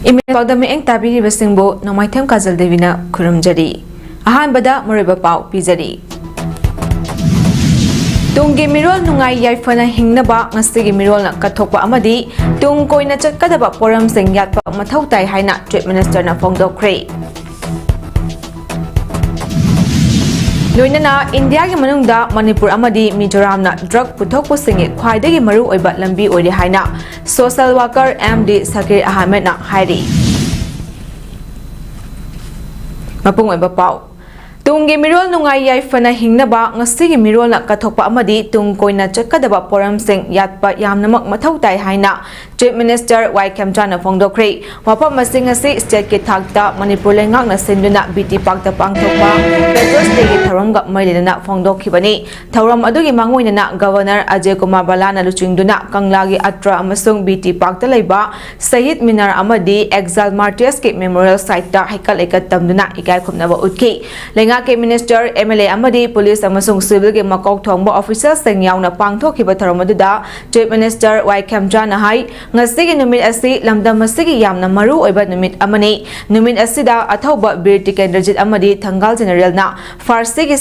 Email ꯄꯥꯎꯗꯝ ꯃꯤꯠꯌꯦꯡ ꯇꯥꯕꯤꯔꯤꯕꯁꯤꯡꯕꯨ ꯅꯣꯡꯃꯥꯏꯊꯦꯝ ꯀꯥꯖꯜ ꯗꯦꯕꯤꯅ ꯈꯨꯔꯨꯝꯖꯔꯤ꯫ ꯑꯍꯥꯟꯕꯗ ꯃꯔꯨꯑꯣꯏꯕ ꯄꯥꯎ ꯄꯤꯖꯔꯤ꯫ ꯇꯨꯡꯒꯤ ꯃꯤꯔꯣꯜ ꯅꯨꯡꯉꯥꯏ ꯌꯥꯏꯐꯅ ꯍꯤꯡꯅꯕ ꯉꯁꯤꯒꯤ ꯃꯤꯔꯣꯜꯅ ꯀꯠꯊꯣꯛꯄ ꯑꯃꯗꯤ ꯇꯨꯡ ꯀꯣꯏꯅ ꯆꯠꯀꯗꯕ ꯄꯣꯔꯝꯁꯤꯡ ꯌꯥꯠꯄ ꯃꯊꯧ ꯇꯥꯏ ꯍꯥꯏꯅ ꯆꯤꯐ ꯃꯤꯅꯤꯁꯇꯔꯅ ꯐꯣꯡꯗꯣꯛꯈ꯭ꯔꯦ꯫ ꯂꯣꯏꯅꯅ ꯏꯟꯗꯤꯌꯥꯒꯤ ꯃꯅꯨꯡꯗ ꯃꯅꯤꯄꯨꯔ ꯑꯃꯗꯤ ꯃꯤꯖꯣꯔꯥꯝꯅ ꯗ꯭ꯔꯒ ꯄꯨꯊꯣꯛ ꯄꯨꯁꯤꯟꯒꯤ ꯈ꯭ꯋꯥꯏꯗꯒꯤ ꯃꯔꯨꯑꯣꯏꯕ ꯂꯝꯕꯤ ꯑꯣꯏꯔꯦ ꯍꯥꯏꯅ ꯁꯣꯁꯤꯌꯦꯜ ꯋꯥꯔꯀꯔ ꯑꯦꯝ.ꯗꯤ. ꯁꯀꯤꯔ ꯑꯍꯃꯦꯗꯅ ꯍꯥꯏꯔꯤ꯫ ꯃꯄꯨꯡ ꯑꯣꯏꯕ ꯄꯥꯎ ꯇꯨꯡꯒꯤ ꯃꯤꯔꯣꯜ ꯅꯨꯡꯉꯥꯏ ꯌꯥꯏꯐꯅ ꯍꯤꯡꯅꯕ ꯉꯁꯤꯒꯤ ꯃꯤꯔꯣꯜꯅ ꯀꯠꯊꯣꯛꯄ ꯑꯃꯗꯤ ꯇꯨꯡ ꯀꯣꯏꯅ ꯆꯠꯀꯗꯕ ꯄꯣꯔꯝꯁꯤꯡ ꯌꯥꯠꯄ ꯌꯥꯝꯅꯃꯛ ꯃꯊꯧ ꯇꯥꯏ ꯍꯥꯏꯅ ꯆꯤꯐ ꯃꯤꯅꯤꯁꯇꯔ ꯋꯥꯏ ꯈꯦꯝꯆꯥꯟꯅ ꯐꯣꯡꯗꯣꯛꯈ꯭ꯔꯦ꯫ ꯋꯥꯐꯝ ꯑꯁꯤ ꯉꯁꯤ ꯁ꯭ꯇꯦꯠꯀꯤ ꯊꯥꯛꯇ ꯃꯅꯤꯄꯨꯔ ꯂꯩꯉꯥꯛꯅ ꯁꯤꯟꯗꯨꯅ ꯕꯤ.ꯇꯤ. ꯄꯥꯔꯛꯇ ꯄꯥꯡꯊꯣꯛꯄ ꯄꯦꯇ꯭ꯔꯣꯠꯁ ꯗꯦꯒꯤ ꯊꯧꯔꯝꯒ ꯃꯔꯤ ꯂꯩꯅꯅ ꯐꯣꯡꯗꯣꯛꯈꯤꯕꯅꯤ꯫ ꯊꯧꯔꯝ ꯑꯗꯨꯒꯤ ꯃꯥꯡꯑꯣꯏꯅꯅ ꯒꯕꯔꯅꯔ ꯑꯖय ꯀꯨꯃꯥꯔ ꯕꯂꯥꯅ ꯂꯨꯆꯤꯡꯗꯨꯅ ꯀꯪꯂꯥꯒꯤ ꯑꯇ꯭ꯔ ꯑꯃꯁꯨꯡ ꯕꯤ.ꯇꯤ. ꯄꯥꯔꯛꯇ ꯂꯩꯕ ꯁꯍꯤꯗ ꯃꯤꯅꯥꯔ ꯑꯃꯗꯤ ꯑꯦꯛꯖꯥꯏꯜ ꯃꯥꯔꯇꯤꯌꯔꯁꯀꯤ ꯃꯦꯃꯣꯔꯤꯌꯦꯜ ꯁꯥꯏꯠꯇ ꯍꯩꯀꯠ ꯂꯩꯀꯠ ꯇꯝꯗꯨꯅ ꯏꯀꯥꯏ ꯈꯨꯝꯅꯕ ꯎꯠꯈꯤ꯫ ꯂꯩꯉꯥꯛꯀꯤ ꯃꯤꯅꯤꯁꯇꯔ, ꯑꯦꯝ.ꯑꯦꯜ.ꯑꯦ. ꯑꯃꯗꯤ ꯄꯨꯂꯤꯁ ꯑꯃꯁꯨꯡ ꯁꯤꯚꯤꯜꯒꯤ ꯃꯀꯣꯛ ꯊꯣꯡꯕ ꯑꯣꯐꯤꯁꯤꯌꯦꯜꯁꯤꯡ ꯌꯥꯎꯅ ꯄꯥꯡꯊꯣꯛꯈꯤꯕ ꯊꯧꯔꯝ ꯑꯗꯨꯗ ꯆꯤꯐ ꯃꯤꯅꯤꯁꯇꯔ ꯋꯥꯏ ꯈꯦꯝꯆꯥꯟꯅ ꯍꯥꯏ ꯉꯁꯤꯒꯤ ꯅꯨꯃꯤꯠ ꯑꯁꯤ ꯂꯝꯗꯝ ꯑꯁꯤꯒꯤ ꯌꯥꯝꯅ ꯃꯔꯨ ꯑꯣꯏꯕ ꯅꯨꯃꯤꯠ ꯑꯃꯅꯤ꯫ ꯅꯨꯃꯤꯠ ꯑꯁꯤꯗ ꯑꯊꯧꯕ ꯕꯤꯔ ꯇꯤꯀꯦꯟꯗ꯭ꯔꯖꯤꯠ ꯑꯃꯗꯤ ꯊꯪꯒꯥꯜ ꯖꯦꯅꯔꯦꯜꯅ ꯐꯥꯔꯁꯤꯒꯤ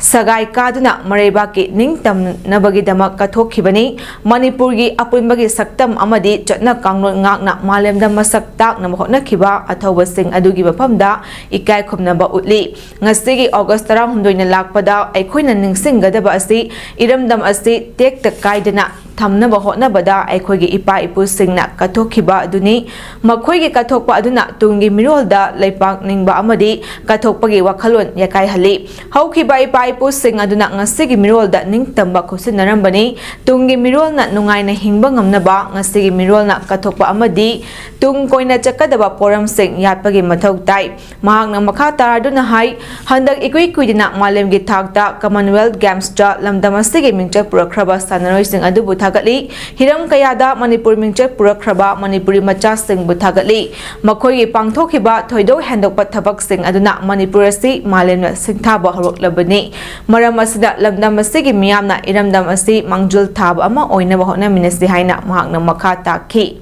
ꯁꯒꯥꯏ ꯀꯥꯗꯨꯅ ꯃꯔꯩꯕꯥꯛꯀꯤ ꯅꯤꯡꯇꯝꯅꯕꯒꯤꯗꯃꯛ ꯀꯠꯊꯣꯛꯈꯤꯕꯅꯤ꯫ ꯃꯅꯤꯄꯨꯔꯒꯤ ꯑꯄꯨꯟꯕꯒꯤ ꯁꯛꯇꯝ ꯑꯃꯗꯤ ꯆꯠꯅ ꯀꯥꯡꯂꯣꯟ ꯉꯥꯛꯅ ꯃꯥꯂꯦꯝꯗ ꯃꯁꯛ ꯇꯥꯛꯅꯕ ꯍꯣꯠꯅꯈꯤꯕ ꯑꯊꯧꯕꯁꯤꯡ ꯑꯗꯨꯒꯤ ꯃꯐꯝꯗ ꯏꯀꯥꯏ ꯈꯨꯝꯅꯕ ꯎꯠꯂꯤ꯫ ꯉꯁꯤꯒꯤ ꯑꯣꯒꯁꯠ 16ꯅ ꯂꯥꯛꯄꯗ ꯑꯩꯈꯣꯏꯅ ꯅꯤꯡꯁꯤꯡꯒꯗꯕ ꯑꯁꯤ ꯏꯔꯝꯗꯝ ꯑꯁꯤ ꯇꯦꯛꯇ ꯀꯥꯏꯗꯅ ꯊꯝꯅꯕ ꯍꯣꯠꯅꯕꯗ ꯑꯩꯈꯣꯏꯒꯤ ꯏꯄꯥ-ꯏꯄꯨꯁꯤꯡꯅ ꯀꯠꯊꯣꯛꯈꯤꯕ ꯑꯗꯨꯅꯤ꯫ ꯃꯈꯣꯏꯒꯤ ꯀꯠꯊꯣꯛꯄ ꯑꯗꯨꯅ ꯇꯨꯡꯒꯤ ꯃꯤꯔꯣꯜꯗ ꯂꯩꯄꯥꯛ ꯅꯤꯡꯕ ꯑꯃꯗꯤ ꯀꯠꯊꯣꯛꯄꯒꯤ ꯋꯥꯈꯜꯂꯣꯟ ꯌꯥꯀꯥꯏꯍꯜꯂꯤ꯫ ꯍꯧꯈꯤꯕ ꯏꯄꯥ-ꯏꯄꯨꯁꯤꯡ ꯑꯗꯨꯅ ꯉꯁꯤꯒꯤ ꯃꯤꯔꯣꯜꯗ ꯅꯤꯡꯇꯝꯕ ꯈꯨꯠꯁꯤꯟꯅꯔꯝꯕꯅꯤ꯫ ꯇꯨꯡꯒꯤ ꯃꯤꯔꯣꯜꯅ ꯅꯨꯡꯉꯥꯏꯅ ꯍꯤꯡꯕ ꯉꯝꯅꯕ ꯉꯁꯤꯒꯤ ꯃꯤꯔꯣꯜꯅ ꯀꯠꯊꯣꯛꯄ ꯑꯃꯗꯤ ꯇꯨꯡ ꯀꯣꯏꯅ ꯆꯠꯀꯗꯕ ꯄꯣꯔꯝꯁꯤꯡ ꯌꯥꯠꯄꯒꯤ ꯃꯊꯧ ꯇꯥꯏ꯫ ꯃꯍꯥꯛꯅ ꯃꯈꯥ ꯇꯥꯔꯗꯨꯅ ꯍꯥꯏ ꯍꯟꯗꯛ ꯏꯀꯨꯏ ꯀꯨꯏꯗꯅ ꯃꯥꯂꯦꯝꯒꯤ ꯊꯥꯛꯇ ꯀꯃꯟꯋꯦꯜꯊ ꯒꯦꯝꯁꯇ ꯂꯝꯗꯝ ꯑꯁꯤꯒꯤ ꯃꯤꯡꯆꯠ ꯄꯨꯔꯛꯈ꯭ꯔꯕ ꯁꯥꯟꯅꯔꯣꯏꯁꯤꯡ ꯑꯗꯨꯕꯨ ꯊꯥꯒꯠꯂꯤ꯫ ꯍꯤꯔꯝ ꯀꯌꯥꯗ ꯃꯅꯤꯄꯨꯔ ꯃꯤꯡꯆꯠ ꯄꯨꯔꯛꯈ꯭ꯔꯕ ꯃꯅꯤꯄꯨꯔꯤ ꯃꯆꯥꯁꯤꯡꯕꯨ ꯊꯥꯒꯠꯂꯤ꯫ ꯃꯈꯣꯏꯒꯤ ꯄꯥꯡꯊꯣꯛꯈꯤꯕ ꯊꯣꯏꯗꯣꯛ ꯍꯦꯟꯗꯣꯛꯄ ꯊꯕꯛꯁꯤꯡ ꯑꯗꯨꯅ ꯃꯅꯤꯄꯨꯔ ꯑꯁꯤ ꯃꯥꯂꯦꯝꯅ ꯁꯤꯡꯊꯥꯕ ꯍꯧꯔꯛꯂꯕꯅꯤ꯫ ꯃꯔꯝ ꯑꯁꯤꯗ ꯂꯝꯗꯝ ꯑꯁꯤꯒꯤ ꯃꯤꯌꯥꯝꯅ ꯏꯔꯝꯗꯝ ꯑꯁꯤ ꯃꯥꯡꯖꯤꯜ ꯊꯥꯕ ꯑꯃ ꯑꯣꯏꯅꯕ ꯍꯣꯠꯅꯃꯤꯟꯅꯁꯤ ꯍꯥꯏꯅ ꯃꯍꯥꯛꯅ ꯃꯈꯥ ꯇꯥꯈꯤ꯫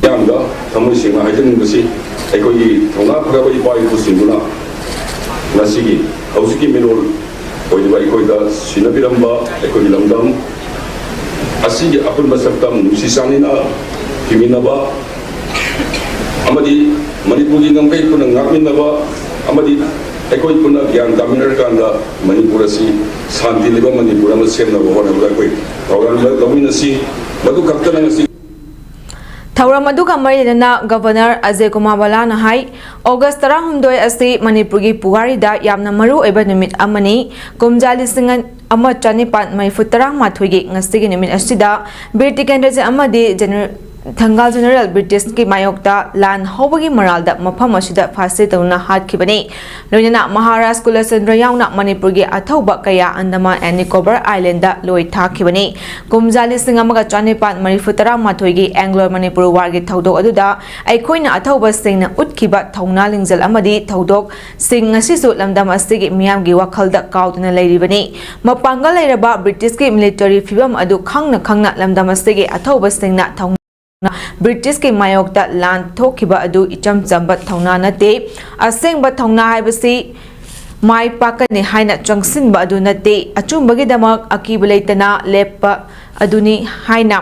ꯌꯥꯝꯅ ꯊꯃꯣꯏ ꯁꯦꯡꯅ ꯍꯥꯏꯖꯅꯤꯡꯕꯁꯤ ꯑꯩꯈꯣꯏꯒꯤ ꯊꯧꯅꯥ ꯐꯔꯕ ꯏꯄꯥ-ꯏꯄꯨꯁꯤꯡꯗꯨꯅ ꯉꯁꯤꯒꯤ ꯍꯧꯖꯤꯛꯀꯤ ꯃꯤꯔꯣꯜ ꯑꯣꯏꯔꯤꯕ ꯑꯩꯈꯣꯏꯗ ꯁꯤꯟꯅꯕꯤꯔꯝꯕ ꯑꯩꯈꯣꯏꯒꯤ ꯂꯝꯗꯝ ꯑꯁꯤꯒꯤ ꯑꯄꯨꯟꯕ ꯁꯛꯇꯝ ꯅꯨꯡꯁꯤ ꯆꯥꯟꯅꯅ ꯍꯤꯡꯃꯤꯟꯅꯕ ꯑꯃꯗꯤ ꯃꯅꯤꯄꯨꯔꯒꯤ ꯉꯝꯈꯩ ꯄꯨꯟꯅ ꯉꯥꯛꯃꯤꯟꯅꯕ ꯑꯃꯗꯤ ꯑꯩꯈꯣꯏ ꯄꯨꯟꯅ ꯒ꯭ꯌꯥꯟ ꯇꯥꯃꯤꯟꯅꯔꯀꯥꯟꯗ ꯃꯅꯤꯄꯨꯔ ꯑꯁꯤ ꯁꯥꯟꯇꯤ ꯂꯩꯕ ꯃꯅꯤꯄꯨꯔ ꯑꯃ ꯁꯦꯝꯅꯕ ꯍꯣꯠꯅꯕꯗ ꯑꯩꯈꯣই ꯊꯧꯔꯥꯡ ꯂꯧꯃꯤꯟꯅꯁꯤ꯫ ꯃꯗꯨ ꯈꯛꯇꯅ ꯉꯁꯤ ꯊꯧꯔꯝ ꯑꯗꯨꯒ ꯃꯔꯤ ꯂꯩꯅꯅ ꯒꯕꯔꯅꯔ ꯑꯖय ꯀꯨꯃꯥꯔ ꯕꯂꯥꯅ ꯍꯥꯏ ꯑꯣꯒꯁꯠ 16 ꯑꯁꯤ ꯃꯅꯤꯄꯨꯔꯒꯤ ꯄꯨꯋꯥꯔꯤꯗ ꯌꯥꯝꯅ ꯃꯔꯨꯑꯣꯏꯕ ꯅꯨꯃꯤꯠ ꯑꯃꯅꯤ꯫ ꯀꯨꯝꯖꯥ 1919ꯒꯤ ꯉꯁꯤꯒꯤ ꯅꯨꯃꯤꯠ ꯑꯁꯤꯗ ꯕꯤꯔ ꯇꯤꯀꯦꯟꯗ꯭ꯔꯖꯤꯠ ꯑꯃꯗꯤ ꯊꯪꯒꯥꯜ ꯖꯦꯅꯔꯦꯜ ꯕ꯭ꯔꯤꯇꯤꯁꯀꯤ ꯃꯥꯌꯣꯛꯇ ꯂꯥꯟ ꯍꯧꯕꯒꯤ ꯃꯔꯥꯜꯗ ꯃꯐꯝ ꯑꯁꯤꯗ ꯐꯥꯁꯤ ꯇꯧꯗꯨꯅ ꯍꯥꯠꯈꯤꯕꯅꯤ꯫ ꯂꯣꯏꯅꯅ ꯃꯍꯥꯔꯥꯖ ꯀꯨꯂꯆꯟꯗ꯭ꯔ ꯌꯥꯎꯅ ꯃꯅꯤꯄꯨꯔꯒꯤ ꯑꯊꯧꯕ ꯀꯌꯥ ꯑꯟꯗꯃꯥꯟ ꯑꯦꯟ ꯅꯤꯀꯣꯕꯔ ꯑꯥꯏꯂꯦꯟꯗ ꯂꯣꯏ ꯊꯥꯈꯤꯕꯅꯤ꯫ ꯀꯨꯝꯖꯥ 1919ꯒꯤ ꯑꯦꯡꯒ꯭ꯂꯣ-ꯃꯅꯤꯄꯨꯔ ꯋꯥꯔꯒꯤ ꯊꯧꯗꯣꯛ ꯑꯗꯨꯗ ꯑꯩꯈꯣꯏꯅ ꯑꯊꯧꯕꯁꯤꯡꯅ ꯎꯠꯈꯤꯕ ꯊꯧꯅꯥ ꯂꯤꯡꯖꯦꯜ ꯑꯃꯗꯤ ꯊꯧꯗꯣꯛꯁꯤꯡ ꯉꯁꯤꯁꯨ ꯂꯝꯗꯝ ꯑꯁꯤꯒꯤ ꯃꯤꯌꯥꯝꯒꯤ ꯋꯥꯈꯜꯗ ꯀꯥꯎꯗꯨꯅ ꯂꯩꯔꯤꯕꯅꯤ꯫ ꯃꯄꯥꯡꯒꯜ ꯂꯩꯔꯕ ꯕ꯭ꯔꯤꯇꯤꯁꯀꯤ ꯃꯤꯂꯤꯇꯔꯤ ꯐꯤꯚꯝ ꯑꯗꯨ ꯈꯪꯅ ꯈꯪꯅ ꯂꯝꯗꯝ ꯑꯁꯤꯒꯤ ꯑꯊꯧꯕꯁꯤꯡꯅ ꯕ꯭ꯔꯤꯇꯤꯁꯀꯤ ꯃꯥꯌꯣꯛꯇ ꯂꯥꯟ ꯊꯣꯛꯈꯤꯕ ꯑꯗꯨ ꯏꯆꯝ ꯆꯝꯕ ꯊꯧꯅꯥ ꯅꯠꯇꯦ꯫ ꯑꯁꯦꯡꯕ ꯊꯧꯅꯥ ꯍꯥꯏꯕꯁꯤ ꯃꯥꯏ ꯄꯥꯛꯀꯅꯤ ꯍꯥꯏꯅ ꯆꯪꯁꯤꯟꯕ ꯑꯗꯨ ꯅꯠꯇꯦ, ꯑꯆꯨꯝꯕꯒꯤꯗꯃꯛ ꯑꯀꯤꯕ ꯂꯩꯇꯅ ꯂꯦꯞꯄ ꯑꯗꯨꯅꯤ ꯍꯥꯏꯅ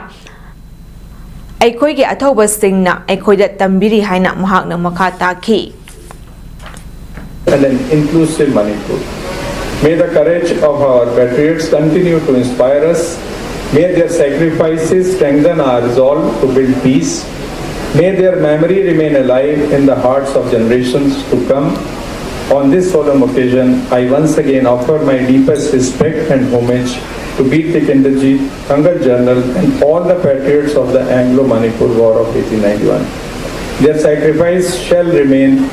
ꯑꯩꯈꯣꯏꯒꯤ ꯑꯊꯧꯕꯁꯤꯡꯅ ꯑꯩꯈꯣꯏꯗ ꯇꯝꯕꯤꯔꯤ ꯍꯥꯏꯅ ꯃꯍꯥꯛꯅ ꯃꯈꯥ ꯇꯥꯈꯤ꯫ And an inclusive Manipur. May the courage of our patriots continue to inspire us. May their sacrifices strengthen our resolve to build peace. May their memory remain alive in the hearts of generations to come. On this solemn occasion, I once again offer my deepest respect and homage to Veer Tikendrajit, Kangal General, and all the patriots of the Anglo-Manipur War of 1891. Their sacrifice shall remain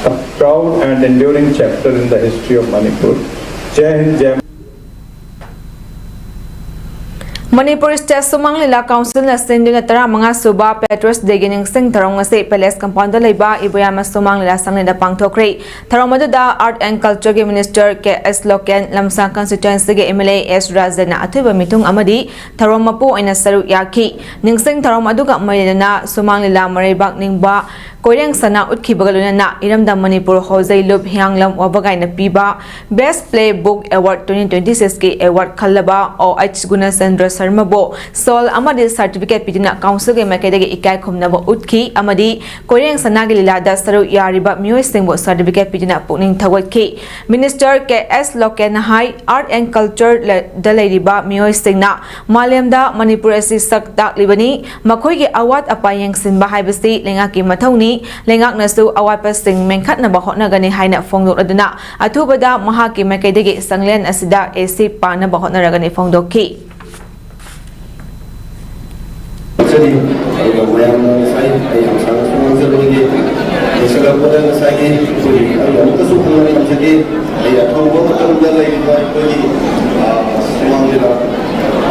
a proud and enduring chapter in the history of Manipur. Jai Hind, Jai Manipur State Sumang Lila Council na sinduna tara mga suba Patriots Degining Sing Tarong ngasi Palace Compound Laiba Ibuyama Sumang Lila Sangnida Pangthokre Tarong maduda Art and Culture ge Minister KS Loken Lamsang Constituency ge MLA S Razana atuba mitung amadi Tarong mapu ina saru yaki Ningsing Tarong maduga maylana Sumang Lila Maribak Ningba Koyang sana utkibagaluna na iramdam Manipur Hosei Lup Hyanglam Wabagay na piba Best Playbook Award 2026 ki award khalaba OH Gunasendra Sarmabo Sol amadi certificate pidina council ge makedege ikai khumnabo utki amadi Koyang sana ge lilada saru yariba miyoi singbo certificate pidina puning thawatki Minister KS Loken Hai Art and Culture dalariba miyoi singna malemda Manipur asi sakta libani makhoi ge award apayang sinba haibasi lengaki mathawni Lengak nasu awat pasing mengkat na bahot na gani hai na fongdok aduna atubada mahaki makaidegi sanglen asida AC pa na bahot na gani fongdok ki jadi mayam sai ayam sangat semua lagi segala pada saya ayam kesukaan macam jadi ayam tahu betul betul lagi bagi semua kita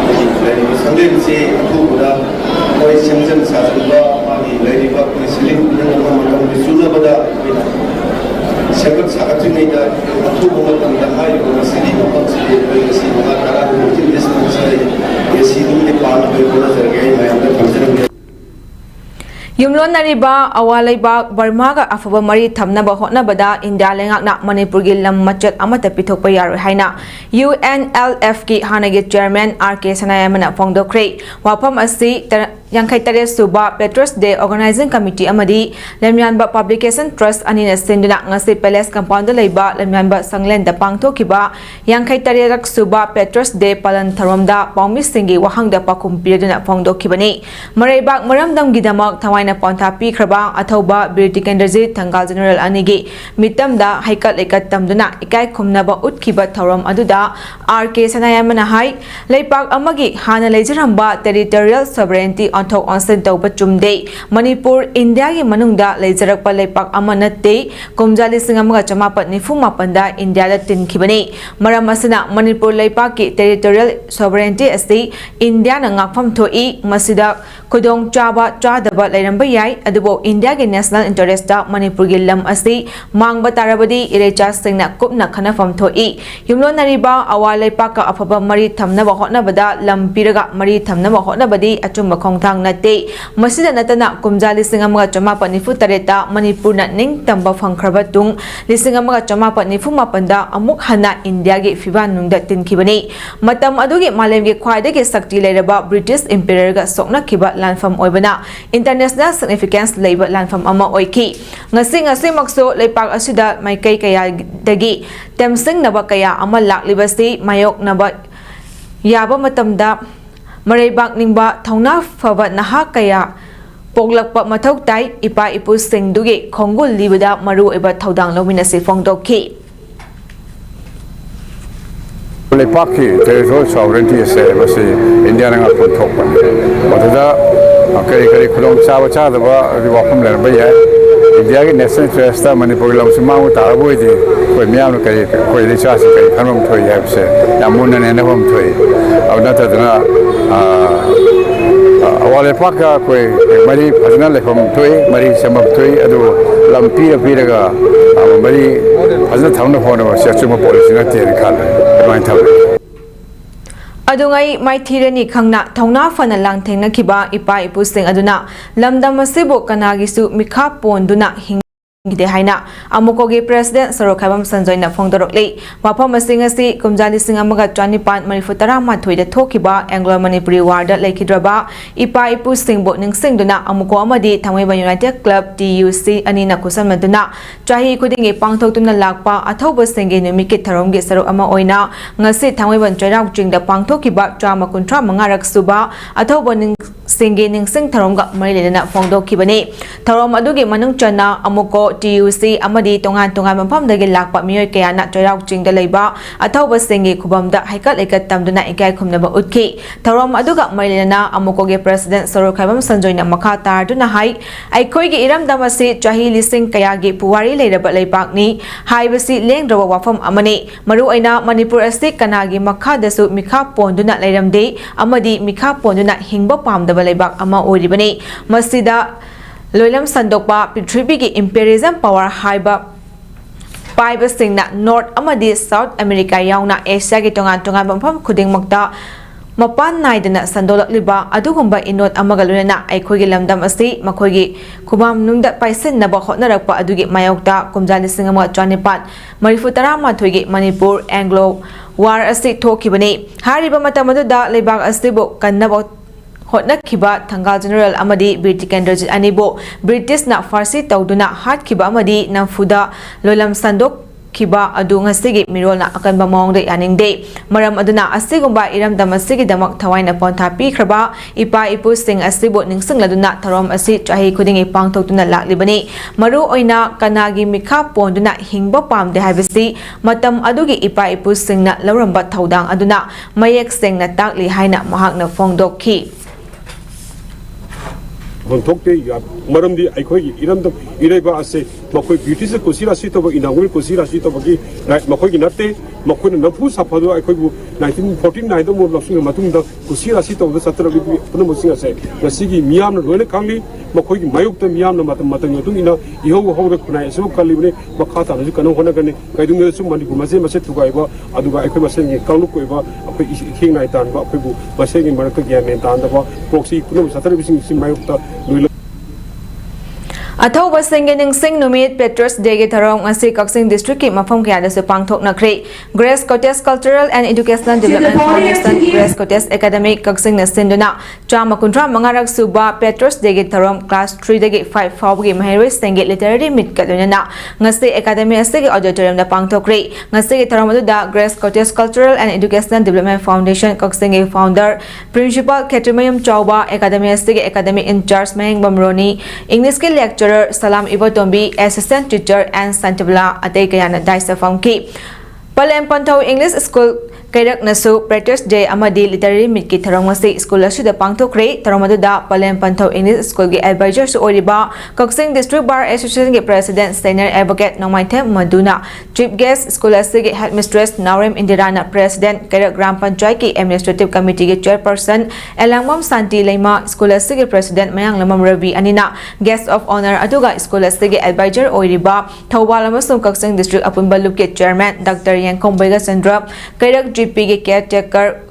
jadi sanglen si aku pada koi sensen sasudwa bagi lagi bagi siling dengan sudah pada sangat sangat ini dah aku bukan dah itu siling apa siling bagi siling karena mungkin desman saya siling di palu bagi pada sergai mayam dah Yumlon nariba awalaiba Burma ga afaba mari thamnaba hotnabada India lengakna Manipur gi lam machet amata pithokpa yaroi haina UNLF ki hanagi chairman RK Sanayamana fongdokre wafam asi Yankai Tare Suba Patriots Day Organizing Committee amadi Lemyanba Publication Trust anina sinduna ngasi Palace Compound laiba Lemyanba Sanglen da pangthokiba Yankai Tare rak Suba Patriots Day palan tharomda Paumi Singi wahangda pakumpirina fongdokibani Maraibak maramdam gidamak thawaina pontha pikraba athauba Birtikenderji Thangal General anigi mitamda haikat lekat tamduna ikai khumnaba utkiba tharom aduda RK Sanayamana hai leipak amagi hana lejaramba territorial sovereignty Thok onsen tauba chumde Manipur India gi manungda leijarakpa leipak ama natte kumjali singamaga chamapat nifu mapanda India da tinkhibani maram asina Manipur leipak ki territorial sovereignty asi India na ngakpham thoi masida khudong chaba chadaba leiramba yai adubo India gi national interest da Manipur gi lam asi mangba tarabadi irecha singna kupna khanafam thoi yumlon nariba awa leipak ka afaba mari thamna ba hotna bada lam piraga mari thamna ba hotna badi achumba khongthang nate masida natana kumja lising amaga chamapan nifu tareta Manipur na ning tamba phangkhraba tung lising amaga chamapan nifu mapanda amuk hana India gi fiban nungda tinkibani matam adugi malem gi khwaide gi sakti leiraba British Empire ga sokna kiba lanfam oibana international significance leiba lanfam ama oiki ngasi makso leipak asida maikai kaya dagi temsing naba kaya ama laklibasi mayok naba yaba matamda Maraibak ningba thauna faba naha kaya poglakpa mathau tai ipa ipu singdugi khongul libada maru eba thaudang lomina se fongdokki Lepaki territorial sovereignty se basi India nga phok pan badada kari khulong chawa ba riwapam ler ba ya India ki national interest ta Manipur lam simang ta boi di koi miam kari koi recha se kari khanam thoi ya se yamun ne ne hom thoi awna ta dana awale paka koi mari phajna le hom thoi mari samap thoi adu lampi ga mari phajna thamna phone ba se chuma policy na ten khan mai thau Adungai maithirani khangna thongna fana langthengna khiba ipa ipusing aduna lamdam asibu kanagisu mikha ponduna Gide haina amukogi president Sarokhabam Sanjoyna Fongdorokle mafam asingasi kumjali singamaga 24 thoida thokiba Anglo-Manipuri warda laikhidraba ipa ipu singbo ningsingduna amuko amadi Thangmaiba United Club TUC anina kusamaduna chahi khudingi pangthoktuna lakpa athoba singi numiki tharomgi sarok ama oina ngasi Thangmaiba Chairau Jingda pangthokiba 135 rak suba athoba Singi Ningsing Taronga Marilina Fondo Kibani, Tarom Adugi Manung Chana, Amuko, TUC, Amadi, Tongan Tongan Pam the Gilak, but Mio Kayana, Jorak Jing the Leba, Atawa Singi Kubam, the Haikat Ekat Tamduna Ikai Kumnaba Utki, Tarom Aduga Marilina, Amukoge President Sorokabam Sanjoina Makata, Duna Hai, Aikoigi Iram Damasi, Jahili Sing Kayagi, Puari later but Lebakni, Hai Basi Ling Drawa from Amani, Maruaina, Manipur Estate, Kanagi, Makadasu, Mika Pon, do not let them day, Amadi, Mika Pon, do not Hingbo Pam, the Balibak Ama Uribani, Masida Loilam Sandokpa, Pitribigi Imperialism Power Haiba. Paiba sing na North Amadi South America yauna Asia gi tongan bam khuding makta mapan naidana sandolak liba adugumba inot amagaluna aikhogi lamdam asi makhogi khubam nungda paisin na ba hotnarakpa adugi mayokta kumjali singama chanipat marifutara mathogi Manipur Anglo War asi thokibani hariba matamadu da lebak asibo kannabo Hotna Kiba, Tangal General Amadi, British Kendra Anibo, British na Farsi Tauduna, Hat Kiba Amadi, Namfuda, Lolam Sandok, Kiba, Adung Asigi, Mirona, Akan Bamong de Aning Day, Maram Aduna, Asigumba, Iram Damasigi, Damak Tawaina Ponta Pi Kraba, Ipa Ipu Sing Asibo, Ningsing Laduna, Tarom Asi, Chahi Kuding a Pang Totuna Lak Libani, Maru Oina, Kanagi Mika Ponduna, Hingbo Pam de Havisi, Matam Adugi Ipa Ipu Sing na Lauramba Taudang Aduna, Mayek Sing na Takli Haina Mahak na Fongdok Ki. Hontok ya maramdi aikoi iramda ireba ase makoi beauty kusira sito ba inangul kusira sito bagi makoi ginate makoi napu sapado aikoi 1949 do mo lasunga matungda kusira sito da satra bi puno mosinga se gasigi miyam na role kangli makoi gi mayuk ta miyam na matam matang yotung ina iho ho re kunai so kalibne makhata na kanu hona gane kaidung su mani ku mase mase tugai ba aduga aikoi mase ni kaunu ko ba akoi king nai tan ba akoi bu mase gi marak gi men tan da ba proxy puno satra bi sing mayuk ta Atau Singing Sing Numit Patriots Day Tarong Asi Coxing District Mafam Kaya sa Pangtok na Kri Grace Cotes Cultural and Educational Development Foundation Grace Cotes Academic Coxing na Sinduna Chama Kuntra Mangarag Suba Patriots Day Tarong Class 3 Day 5 Fawgi Mahiri Singit Literary Meet Kaduna Ngasi Academy Asigi Auditorium na Pangtok Kri Ngasi Tarong da Grace Cotes Cultural and Educational Development Foundation Coxing Founder Principal Ketrimayum Chauba Academy Asigi Academic In Charge Mahing Bamroni English Lecture Salam Ibotombi, Assistant Teacher and Santabla Ate Kayana Daisa Famki. Palem Panto English School Kairak Nasu Patriots Day Amadi Literary Meet ki Tarongasi School Asida Pangto Kre Taramadu da Palem Panto English School gi Advisor su Oriba Coxing District Bar Association gi President Senior Advocate Nomaithe Maduna Chief Guest School Asigi Headmistress Naurem Indirana President Kairak Gram Panchayat ki Administrative Committee gi Chairperson Elangmam Santi Leima School Asigi President Mayang Lamam Ravi Anina Guest of Honor Aduga School Asigi Advisor Oriba Thawal amasung Coxing District Apunba Lupke Chairman Dr. Yangkong Bega Sandra Kairak GP caretaker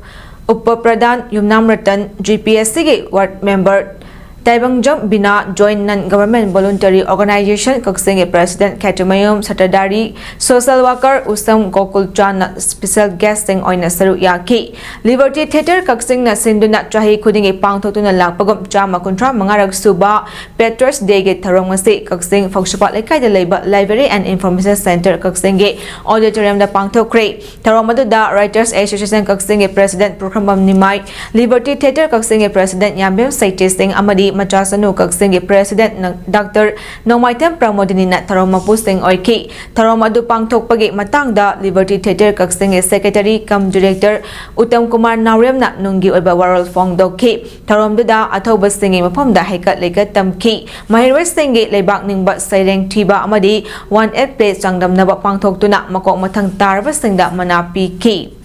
Upapradhan Yumnam Ratan GPSC ward member Taibang Jump Bina join non-government voluntary organization Coxing President Katumayum Satadari social worker Usam Gokul Chan special guesting oina saru yaki Liberty Theater Coxing na Sinduna Chahi Kuding Pangtotuna Lakpagum Chama Kuntra Mangarag Suba Patriots Day Tarongasi Coxing Foxpat Lekai the Labor Library and Information Center Coxing Auditorium the Pangto Kray Taromadu da Writers Association Coxing President Program Nimai Liberty Theater Coxing President Yambim Saitisting Amadi Machasanu Coxing President Dr. Nomaitem Pramodini na Taromapu Sing Oiki Taromadu Pangtok Pagi Matangda Liberty Theater Coxing Secretary cum Director Uttam Kumar Naurem na Nungi Oba World Fong Doki Taromduda Athoba Singi Mapamda Haikat Legat Tamki Mahirwe Singi Lebak Ningba Saireng Tiba Amadi 1 place Sangdam Naba Pangtok Tuna Makok Matang Tarva Singda Manapi Ki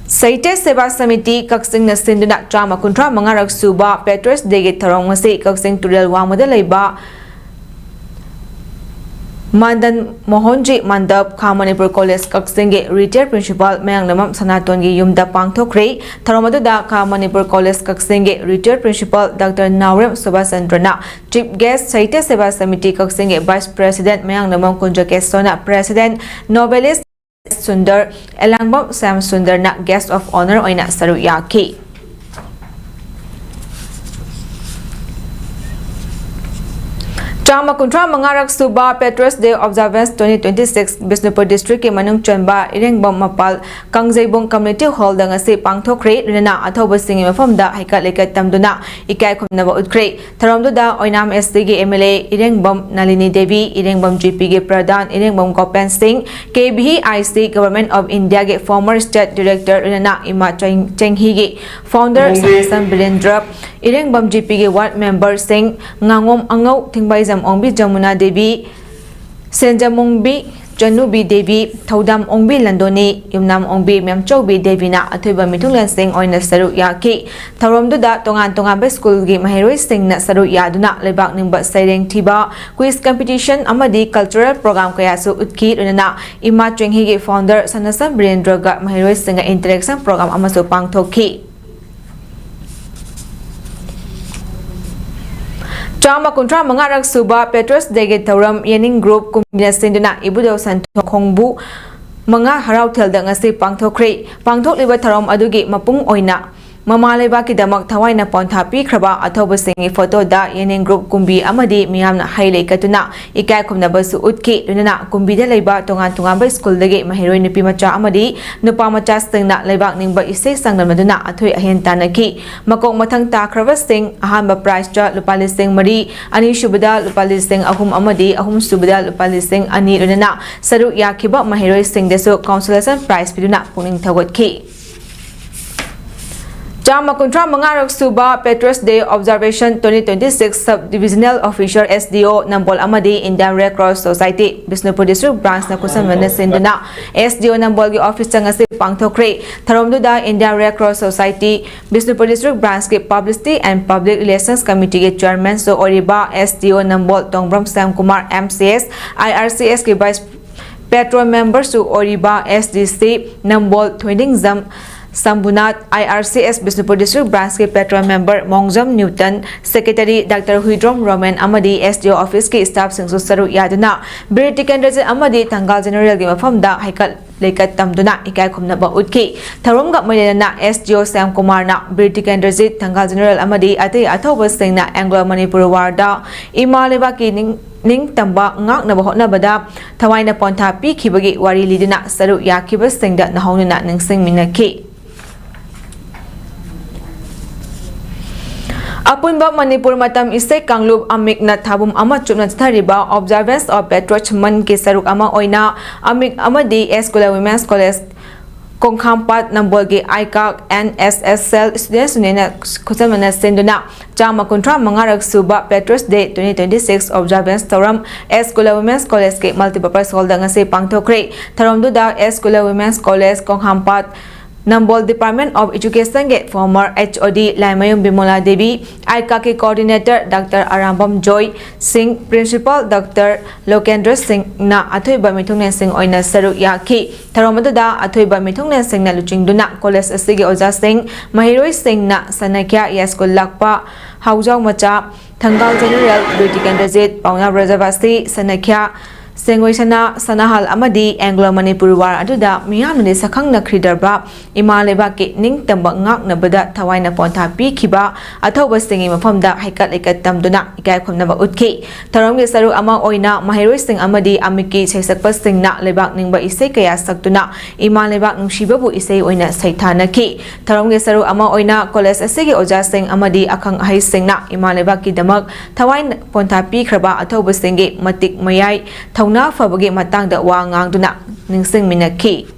Saite Seva Samiti Coxing na Sinduna Chama Kuntra Mangarag Suba Patriots Day Tarongasi Coxing Turel Wamada Leba Mandan Mohonji Mandap Manipur College Coxing Retired Principal Mayang Lamam Sanatongi Yumda Pangthokre Taromadu da Manipur College Coxing Retired Principal Dr. Naurem Subasandrana Chief Guest Saite Seva Samiti Coxing Vice President Mayang Lamam Kunjake Sona President Novelist Sundar Elangbam Sam Sundar na Guest of Honor oina saru yaki Chama Kuntra Mangarak Suba Patriots Day Observance 2026 Bisnupur District ke Manung Chanba Irengbom Mapal Kangjaibong Community Hall da ngasi pangthokre rina athoba singi mafamda haikat lekat tamduna ikai khumnaba utkre tharamdu da Oinam ST ge MLA Irengbom Nalini Devi Irengbom GP ge Pradhan Irengbom Gopan Singh KBHIC Government of India ge former State Director rina Ima Chenghi ge Founder Sam Birendra Irengbom GP ge Ward Member Singh Ngangom Angau Thingbaizam Ongbi Jamuna Devi Senjamongbi Janubi Devi Thaudam Ongbi Landoni Yumnam Ongbi Memchobi Devi na athoiba mithunglan sing oina saru yaki tharamduda tongan school gi mahiroi sing na saru yaduna lebak ningba saireng thiba quiz competition amadi cultural program kaya su utki unana Ima Chenghi gi founder Sanasam Birendra ga mahiroi sing interaction program amasu pangthokhi Chama Kuntra Mangarak Suba Patriots Day Tauram Yening Group Kumina Sinduna Ibudo Santo Khongbu Manga Harau Tel da ngasi pangthokre pangthokliba tharam adugi mapung oina Mama Lebaki Damak Tawaina Ponta Pikraba Athoba Singi photo da Yening Group Kumbi Amadi Miyamna Haile Katuna Ikai Kumna Basu Utki Lunana Kumbi da Leba Tongan Tungamba School Dagi Mahiroi Nupi Macha Amadi Nupa Macha Singna Lebak Ningba Isay Sangnan Maduna Athoy Ahen Tanaki Makong Matang Takrava Sing Ahamba Price Ja Lupali Sing Mari Ani Shubada Lupali Sing Ahum Amadi Ahum Subada Lupali Sing Ani Lunana Saru Yakiba Mahiroi Sing Deso Consolation Prize Piduna Puning Tawat Ki Chama Kuntra Mangarak Suba Patriots Day Observation 2026 Sub-Divisional Officer SDO Nambol Amadi Indian Red Cross Society Bisnupur District Branch na kusamana sinduna SDO Nambol gi office ngasi pangthokre tharomduda Indian Red Cross Society Bisnupur District Branch ke Publicity and Public Relations Committee ke Chairman so oriba SDO Nambol Tongbram Sam Kumar MCS IRCS ke Vice Petro Member so oriba SDC Nambol Twinding Zam Sambunat IRCS Bisnupur District Branch ke Petra Member Mongjam Newton Secretary Dr. Huidrom Roman Amadi SDO Office ke staff singsu saru yaduna British Candidate Amadi Tangal General ge mafamda haikat lekat tamduna ikai khumna ba utki tharomga mayana SDO Sam Kumar na British Candidate Tangal General Amadi ate athoba singna Anglo-Manipur warda Imaleba ki ning tamba ngak na bahot na bada thawaina ponta pi khibagi wari liduna saru yakiba singda nahawnuna ningsing minaki Apunba Manipur Matam Isay Kanglub Amik na Thabum Ama Chupna Thariba Observance of Patriots Man ke Saruk Ama Oina Amik Amadi Escola Women's College Kongkhampat Nambolgi ICAC NSSL Students Union Kusamana Senduna Chama Kuntra Mangarak Suba Patriots Day 2026 Observance Tauram Escola Women's College ke Multipurpose Hall da ngasi pangthokre tharamduda Escola Women's College Kongkhampat Nambol Department of Education get former HOD Laimayum Bimola Devi, ICAC Coordinator Dr. Arambam Joy Singh, Principal Dr. Lokendra Singh na athoiba mithungnen Singh oina saru yaki tharomaduda athoiba mithungnen Singh na luchingduna college asigi oja Singh Mahiroi Singh na sanakya yaskul lakpa haujau macha Thangal General British Candidate Pauna Brajavasi sanakya Sengwaisana Sanahal Amadi Anglo-Manipur war aduda miyamni sakhang na khridarba ima leba ke ning tamba ngak na bada thawaina ponta pi khiba athoba singi mafamda haikat lekat tamduna ikai khomna ba utki tharomge saru ama oina mahiroi sing amadi amiki seisakpa singna lebak ningba isei kaya saktuna ima lebak nungsibabu isei oina saithana ki tharomge saru ama oina college asigi oja sing amadi akhang ahai singna ima lebak ki damak thawaina ponta pi khraba athoba singi matik mayai na fabagi matang da wa ngangduna ningsing minaki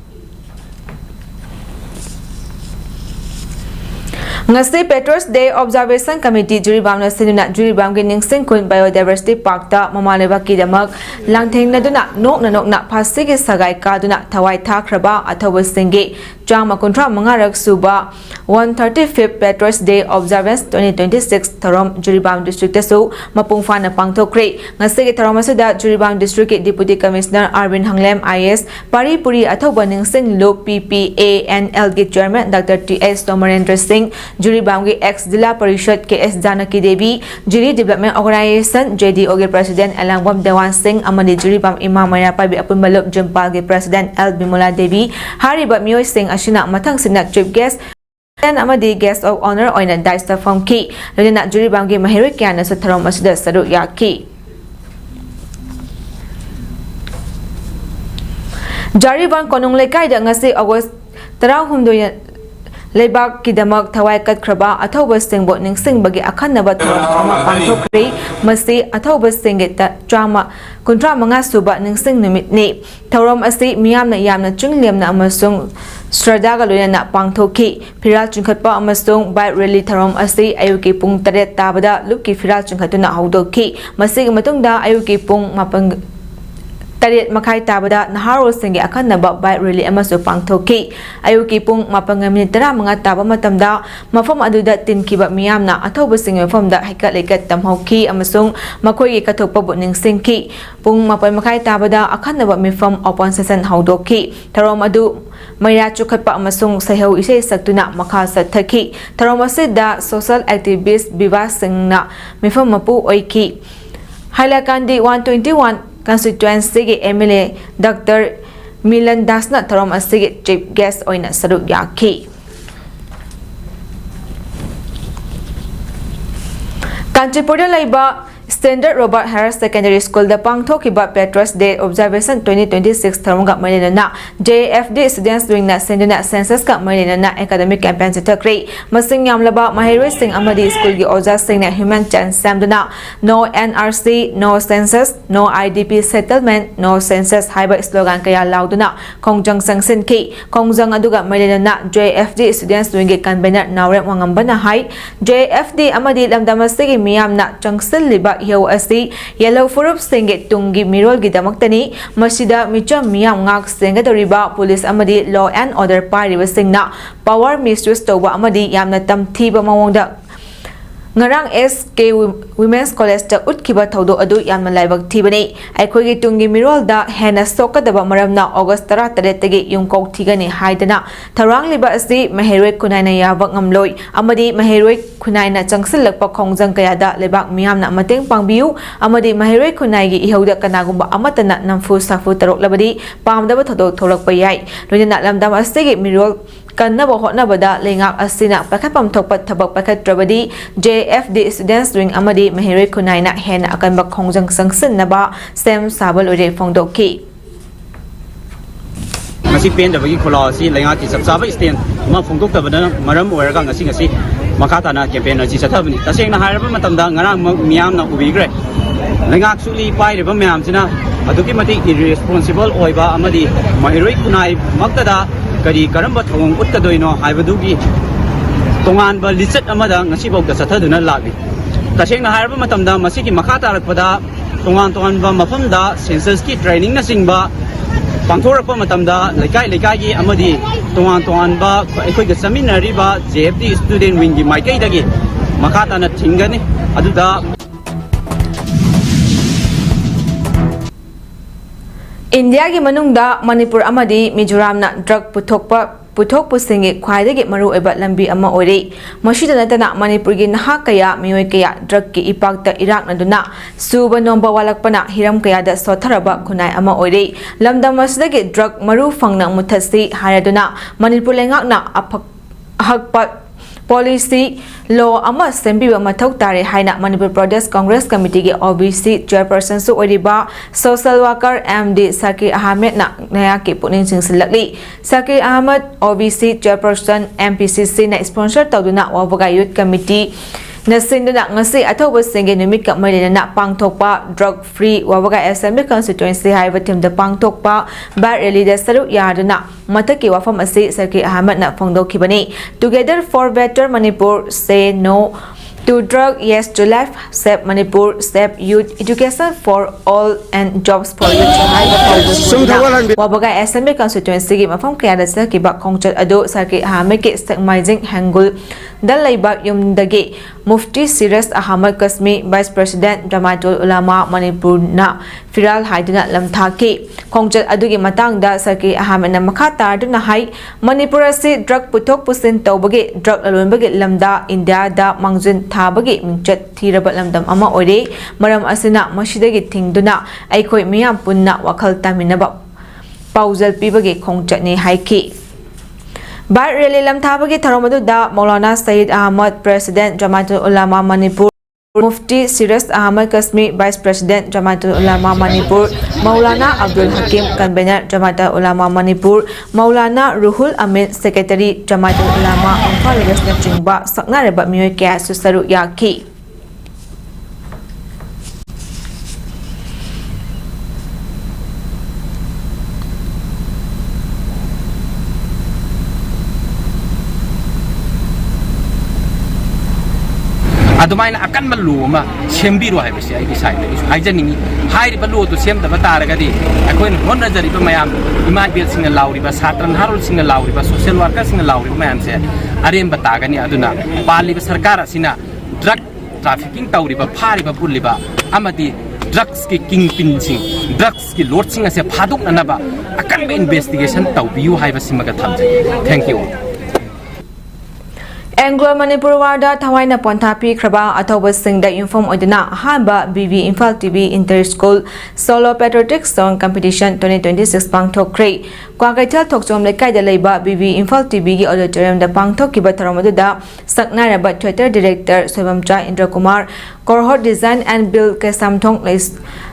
ngasi Patriots Day Observation Committee Juribam na sinuna Juribam ge ningsing kun Biodiversity Park ta mamaleba ki damak langtheng na duna nok na phasige sagai ka duna thawai thakraba athoba singi Chama Kuntra Mangarak Suba 135th Patriots Day Observance 2026 Tharom Juribam District su mapung fa na pangthokre ngasi ge tharom asada Juribam District Deputy Commissioner Arvin Hanglem IS Pari Puri athoba ningsing lok PPANL ge Chairman Dr. TS Tomarendra Singh Juribam ge ex Zilla Parishad KS Janaki Devi Juri Development Organization JDO ge President Alangbam Dewan Singh amadi Juribam Imam Maya Pabi Apun Balop Jumpal ge President L Bimola Devi Hariba Mioy Singh Ashina Mathang Sina Chief Guest and amadi Guest of Honor oina Daista from Ki Lina Juribam ge Mahiroi Kyan sa tharom asida saru yaki Jariban konung lekai da ngasi August 18 Lebak kidamak thawai kat kraba athoba singbo ningsing bagi akhanaba thoram ama pangthokri masi athoba singeta drama kuntra manga suba ningsing numit ni thoram asi miyamna yamna chunglemna amasung Stradaga loyana pangthoki Firal chungkhatpa amasung bike rally thoram asi ayuki pung 8 tabada luki firal chungkhatuna haudoki masigi matungda ayuki pung mapang Tariat makai tabada naharo singi akhanaba bike rally amasu pangthoki ayuki pung mapangamin tara mga taba matamda mafam aduda tinkiba miyamna athoba singi mafamda haikat lekat tamhoki amasung makoi kathokpa buning singki pung mapai makai tabada akhanaba mifam open session haudoki tarom adu Maya chukhatpa amasung sahau isai saktuna makha sathaki tarom asida social activist biwa singna mifam mapu oiki Hailakandi 121 constituency ge MLA Dr. Milan Dasna Tharom asige chief guest oina saruk yaki Kanchipur laiba Standard Robert Harris Secondary School da pangthokiba Patriots Day Observation 2026 tharunga mailena JFD students doing na senduna census ka mailena academic campaign sitakri masing yamlaba mahiroi sing amadi school gi oja sing na human chance samduna no NRC no census no IDP settlement no census haiba slogan kaya lauduna kongjang sangsin ki kongjang aduga mailena JFD students doing gi convener nawrem wangambana hai JFD amadi lamdamasigi miyamna changsil liba Yo asi yellow furup singe tungi mirol gidamaktani masida micham miyam ngak singa doriba police amadi law and order pariba singna power misuse toba amadi yamna tamthiba mawongda Ngarang SK Women's College ta utkiba thodo adu yamna laibak thibani aikhogi tungi mirol da hena sokadaba maramna August 13 tagi yungkok thigani haidana tharang liba asi maheroi kunaina yabak ngamloi amadi maheroi kunaina changsilakpa khongjang kaya da lebak miyamna mateng pangbiu amadi maheroi kunai gi ihauda kanagumba amatana namfu safu tarok labadi pamdaba thodo tholakpa yai loina lamdam asigi mirol Kanaba hotnabada lengak asina pakapam thokpat thabak pakhatrabadi JFD students doing amadi mahiroi kunaina hena akanba khongjang sangsin naba sem sabal ore phongdoki ngasi pen dabagi khola si lengak ki sabsaba stand ma phongdok tabana maram oiraga ngasi makata na campaign ji sathabni taseng na hairaba matamda ngarang miyam na ubigre lengak suli pai reba miyam sina aduki mati irresponsible oiba amadi mahiroi kunai maktada Kari karamba thong uttadoino haibadugi tongan ba lisat amada ngasi bawda sathaduna lagi taseng na hairba matamda masigi makha tarakpada tongan ba mafamda census ki training na singba pangthorakpa matamda lekai gi amadi tongan ba ekhoi ga seminary ba JFD student wing gi maikai dagi makha tana thingani aduda India gi manungda Manipur amadi Mizoram na drug puthok pusingi khwaidagi maru eba lambi ama ore masida natana Manipur gi naha kaya mioi kaya drug ki ipakta irak na duna suba nomba walakpana hiram kaya da sotharaba khunai ama ore lamda masdagi drug maru fangna muthasi haraduna Manipur lengak na ahakpa policy law ama sembiba mathau tare haina Manipur Pradesh Congress Committee ge OBC chairperson su oriba social worker MD Sakir Ahmed na naya ke puning singsilakli Sakir Ahmed OBC chairperson MPCC na sponsor tawduna wabaga youth committee Nasinduna ngasi athoba singe numit ka mailena na pangthokpa drug free wabaga assembly constituency haiba team da pangthokpa bar rally da saru yaduna mataki wafam asi Sakir Ahmed na phongdokhibani together for better Manipur say no to drug yes to life save Manipur save youth education for all and jobs for youth wabaga assembly constituency gi mafam kaya da sakiba khongchat ado Sakir Ahmed ke stakmizing hangul dalaiba yumdagi Mufti Siras Ahmad Kasmi Vice President Jamatul Ulama Manipur na Firal Haiduna Lamthaki Khongchat adugi matangda Sakir Ahmed na makha tarduna hai Manipur asi drug puthok pusin tawbagi drug alonbagi lamda India da mangjun thabagi mingchat thiraba lamdam ama ore maram asina masidagi thingduna aikoi miyam punna wakhal taminaba pauzal pibagi khongchat ni haiki Bar rally lam thabagi tharomadu da Maulana Sayyid Ahmad President Jamatul Ulama Manipur Mufti Siraj Ahmad Kasmi, Vice President Jamatul Ulama Manipur, Maulana Abdul Hakim, Convener Jamatul Ulama Manipur, Maulana Ruhul Amin, Secretary Jamatul Ulama Imphal West Nachingba, Saknareba Mioy Kaya Susaru Yaki. Adumain akan meluma sembiru hai besi ai kisai le ai janingi hai ri balu to sem da batara gadi akoin honna jari ba mayam imai bel singa lauri ba satran harul singa lauri ba social worker singa lauri ba mayam se arem bataga ni aduna pali ba sarkar asina drug trafficking tauri ba phari ba pulli ba amadi drugs ki kingpin sing drugs ki lord sing ase phaduk na ba akan be investigation taubiu hai ba simaga thamje. Thank you. Anglo-Manipur Warda Thawaina Ponthapi Kraba Athoba Singh da Inform Odina Hamba BV Imphal TV Inter-School Solo Patriots Song Competition 2026 Pangthok Kre Kwagaital Thokchom Lekai da Leiba BV Imphal TV gi auditorium da Pangthok ki Batharamadu da Saknaraba Theatre Director Soibamcha Indra Kumar Cohort Design and Build Kesamthong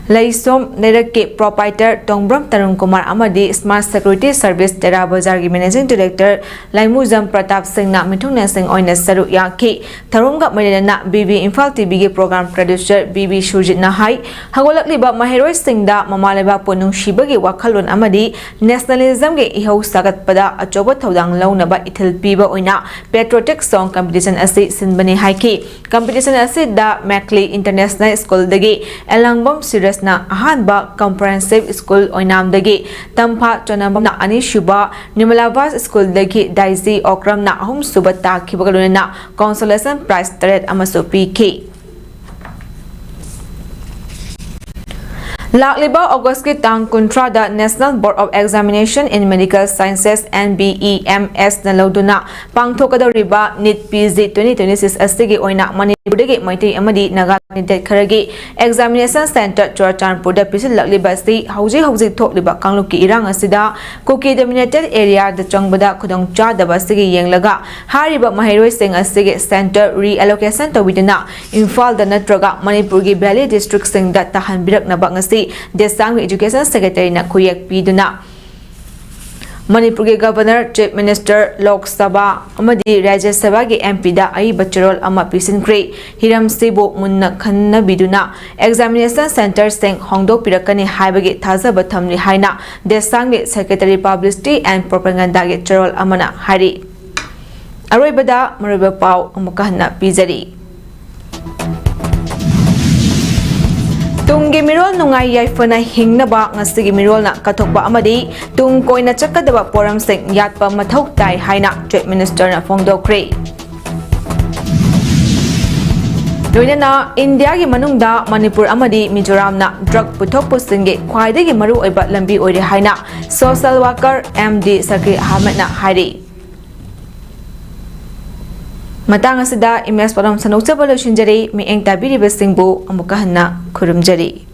Laisom Nerake Proprietor Tongbram Tarun Kumar Amadi Smart Security Service Tera Bazar gi Managing Director Laimuzam Pratap Singh na Mithungna Singh oina saru yaki Tharunga Marina BV Imphal TV gi program producer BV Shurjit na hai hagolakliba Mahiroi Singh da Mamaleba Ponung Shibagi Wakhalon Amadi Nationalism ge ihau sagat pada achoba thodang launaba ithil piba oina Patriots Song Competition asi sinbani haiki competition asi da Macleay International School dagi Elangbam Sirius na ahanba comprehensive school oinam dagi Tampha Chonambam na ani shuba Nimalabas School dagi Daisy Okram na ahum subata kibagaluna consolation prize taret amaso PK Lakliba August ki tang kuntra da National Board of Examination in Medical Sciences NBEMS na lauduna pangthokada riba NEET PG 2026 asigi oina Manipurdagi Maitai amadi Naga Nidet Kharagi Examination Center Churachandpur da pisil lakliba si hauji thokliba kangluki irang asida Kuki dominated area da changbada khudong cha da basigi yenglaga hariba Mahiroi Singh asigi center reallocation tawidina Imphal da natraga Manipurgi Valley District Singh da tahanbirak na bangasi Desang Education Secretary na kuyak piduna Manipur ke Governor Chief Minister Lok Sabha amadi Rajya Sabha ke MP da ai bacharol ama pisin kre Hiram Sibo munna khanna biduna examination center seng hongdok pirakani haibage thaza bathamni haina Desang ke Secretary Publicity and Propaganda ke charol amana hari aroibada mariba pau amukahanna pizari Tungi mirol nungai yaifana hingnaba ngasigi mirol na kathokba amadi tung koina chakadaba poram sing yatpa mathau tai haina Chief Minister na fongdokre Loinana India gi manungda Manipur amadi Mizoram na drug puthok pusinge khwaidagi maru oiba lambi oire haina social worker MD Sakri Ahmed na hari Matang asida imes param sanoksa balo shinjari mi eng tabiri besingbu amukahanna khurumjari